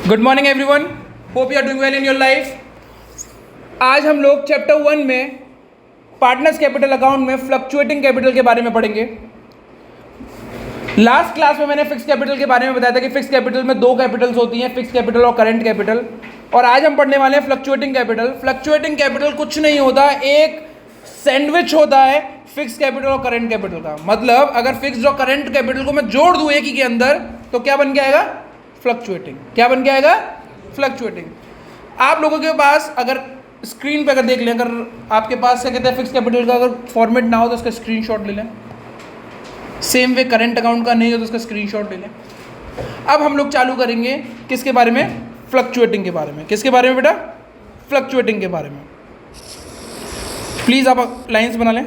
Good morning everyone, hope you are doing well in your life. आज हम लोग chapter 1 में पार्टनर्स कैपिटल अकाउंट में फ्लक्चुएटिंग कैपिटल के बारे में पढ़ेंगे। लास्ट क्लास में मैंने फिक्स कैपिटल के बारे में बताया था कि फिक्स कैपिटल में दो कैपिटल्स होती हैं, फिक्स कैपिटल और करंट कैपिटल। और आज हम पढ़ने वाले हैं फ्लक्चुएटिंग कैपिटल। फ्लक्चुएटिंग कैपिटल कुछ नहीं होता, एक सैंडविच होता है फिक्स कैपिटल और करंट कैपिटल का। मतलब अगर फिक्स्ड और करंट कैपिटल को मैं जोड़ दूं एक ही के अंदर तो क्या बन के आएगा? फ्लक्चुएटिंग। क्या बन के आएगा? फ्लक्चुएटिंग। आप लोगों के पास अगर स्क्रीन पे अगर देख लें, अगर आपके पास क्या कहते हैं फिक्स कैपिटल का अगर फॉर्मेट ना हो तो उसका स्क्रीनशॉट ले लें। सेम वे करंट अकाउंट का नहीं हो तो उसका स्क्रीनशॉट ले लें। अब हम लोग चालू करेंगे किसके बारे में? फ्लक्चुएटिंग के बारे में। किसके बारे में बेटा? फ्लक्चुएटिंग के बारे में। प्लीज़ आप लाइंस बना लें।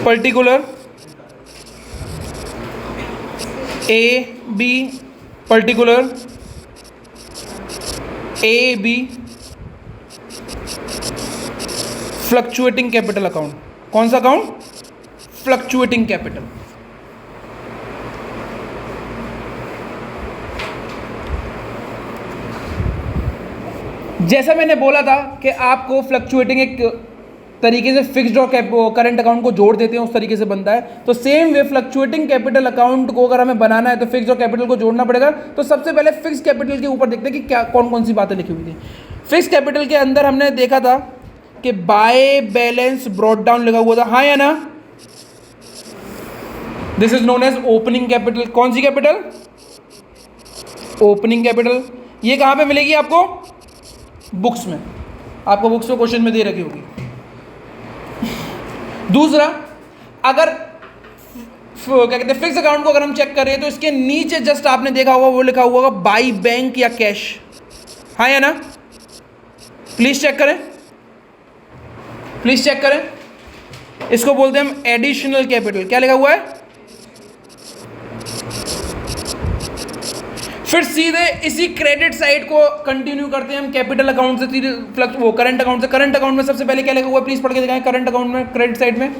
Particular A B, particular A B, fluctuating capital account. कौन सा अकाउंट? Fluctuating capital. जैसा मैंने बोला था कि आपको फ्लक्चुएटिंग एक तरीके से फिक्स्ड और करंट अकाउंट को जोड़ देते हैं, उस तरीके से बनता है। तो same way fluctuating capital account को अगर हमें बनाना है तो फिक्स्ड और कैपिटल को जोड़ना पड़ेगा। तो सबसे पहले फिक्स कैपिटल के ऊपर देखते हैं कि क्या कौन कौन सी बातें लिखी हुई थी। फिक्स कैपिटल के अंदर हमने देखा था कि बाय बैलेंस ब्रॉट डाउन लगा हुआ था, हाँ या ना? This is known as opening capital. कौन सी कैपिटल? Opening capital. ये कहां पे मिलेगी आपको? बुक्स में। आपको बुक्स में क्वेश्चन में दे रखी होगी। दूसरा, अगर क्या कहते हैं फिक्स अकाउंट को अगर हम चेक करें तो इसके नीचे जस्ट आपने देखा होगा वो लिखा हुआ होगा बाई बैंक या कैश, हाँ या ना? प्लीज चेक करें, प्लीज चेक करें। इसको बोलते हैं हम एडिशनल कैपिटल। क्या लिखा हुआ है? फिर सीधे इसी क्रेडिट साइड को कंटिन्यू करते हैं हम कैपिटल अकाउंट से, सीधे वो करंट अकाउंट से। करंट अकाउंट में सबसे पहले क्या लिखा हुआ है? प्लीज पढ़ के दिखाएं। करंट अकाउंट में क्रेडिट साइड में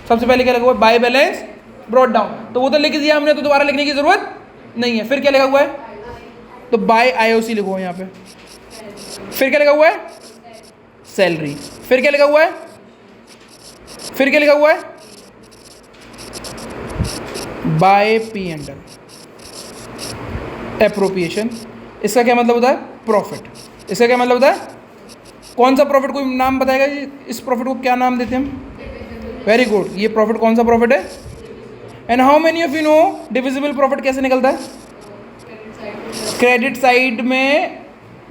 सबसे पहले क्या लिखा हुआ है? By balance brought down. तो वो तो लिख दिया हमने, तो दोबारा लिखने की जरूरत नहीं है। फिर क्या लिखा हुआ है? तो बाय आईओसी लिखो यहाँ पे। फिर क्या लिखा हुआ है? सैलरी। फिर क्या लिखा हुआ है? फिर क्या लिखा हुआ है? By P and L, appropriation. इसका क्या मतलब होता है? प्रॉफिट। इसका क्या मतलब होता है? कौन सा प्रॉफिट? कोई नाम बताएगा जी? इस प्रॉफिट को क्या नाम देते हैं हम? Very good. ये प्रॉफिट कौन सा प्रॉफिट है? And how many of you know divisible profit कैसे निकलता है? क्रेडिट साइड में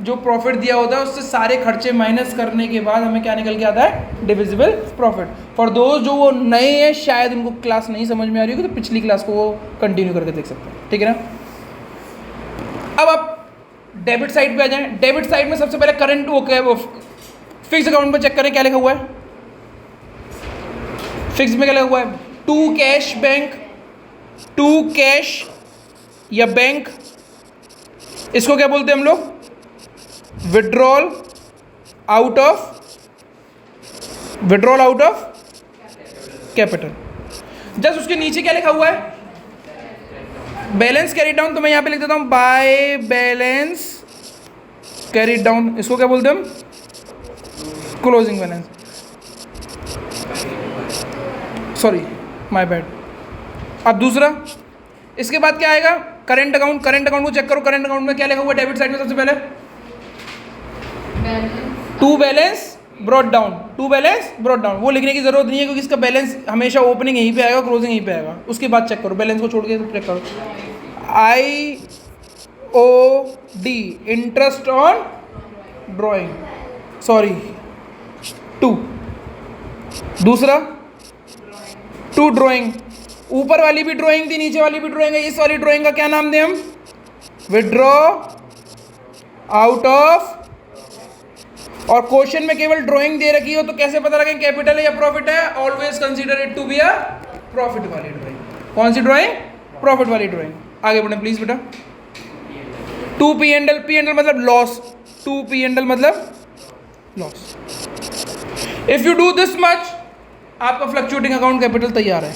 जो प्रॉफिट दिया होता है उससे सारे खर्चे माइनस करने के बाद हमें क्या निकल के आता है? Divisible profit. फॉर दोस्त जो वो नए हैं, शायद उनको क्लास नहीं समझ में आ रही होगी, तो पिछली क्लास को वो कंटिन्यू करके देख सकते हैं, ठीक है ना? अब आप डेबिट साइड पे आ जाएं। डेबिट साइड में सबसे पहले करंट वो फिक्स अकाउंट में चेक करें क्या लिखा हुआ है। फिक्स में क्या लिखा हुआ है? To cash bank, to cash या बैंक। इसको क्या बोलते हैं हम लोग? Withdrawal out of capital. Just उसके नीचे क्या लिखा हुआ है? Balance carry down. तो मैं यहां पे लिख देता हूं बाय बैलेंस कैरी डाउन। इसको क्या बोलते हैं हम? Closing balance. Sorry, my bad. अब दूसरा, इसके बाद क्या आएगा? Current account. करंट अकाउंट को चेक करो। करंट अकाउंट में क्या लिखा हुआ है? डेबिट साइड में सबसे पहले to balance brought down. To balance brought down वो लिखने की जरूरत नहीं है क्योंकि इसका बैलेंस हमेशा ओपनिंग यहीं पे आएगा, क्लोजिंग यहीं पे आएगा। उसके बाद चेक करो, बैलेंस को छोड़ के चेक करो। I O D, interest on drawing, sorry to. दूसरा टू ड्रॉइंग। ऊपर वाली भी ड्रॉइंग थी, नीचे वाली भी ड्रॉइंग है। इस वाली ड्रॉइंग का क्या नाम दें हम? Withdraw out of. और क्वेश्चन में केवल ड्राइंग दे रखी हो तो कैसे पता लगे कैपिटल है या प्रॉफिट है? Always consider it to be a profit वाली ड्राइंग। कौन सी ड्राइंग? प्रॉफिट वाली ड्राइंग। आगे बढ़े प्लीज बेटा। टू पी एंड एल मतलब loss, to P and L मतलब loss. If you do this much, आपका फ्लक्चुएटिंग अकाउंट कैपिटल तैयार है।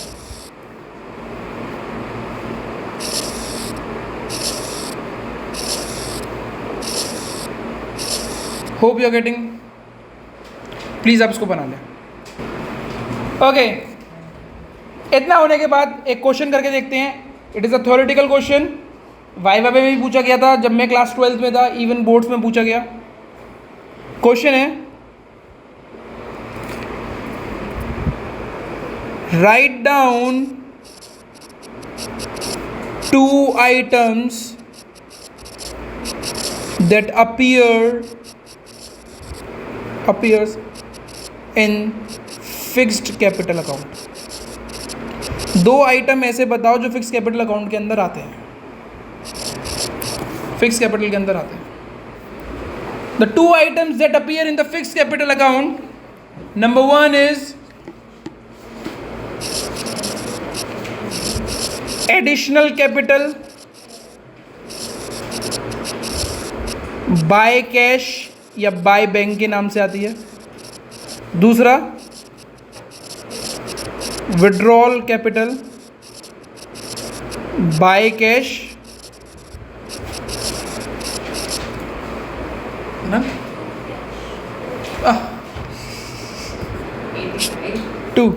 Hope you are getting, please आप इसको बना लें। ओके, इतना होने के बाद एक क्वेश्चन करके देखते हैं। It is a theoretical question, viva में भी पूछा गया था जब मैं क्लास 12th में था, इवन बोर्ड्स में पूछा गया। क्वेश्चन है, write down 2 items that appears in fixed capital account। 2 item ऐसे बताओ जो फिक्स कैपिटल अकाउंट के अंदर आते हैं, फिक्स कैपिटल के अंदर आते हैं। The 2 items that appear in the fixed capital account, number 1 is additional capital, by cash या बाय बैंक के नाम से आती है। दूसरा विड्रॉल कैपिटल, बाय कैश ना 2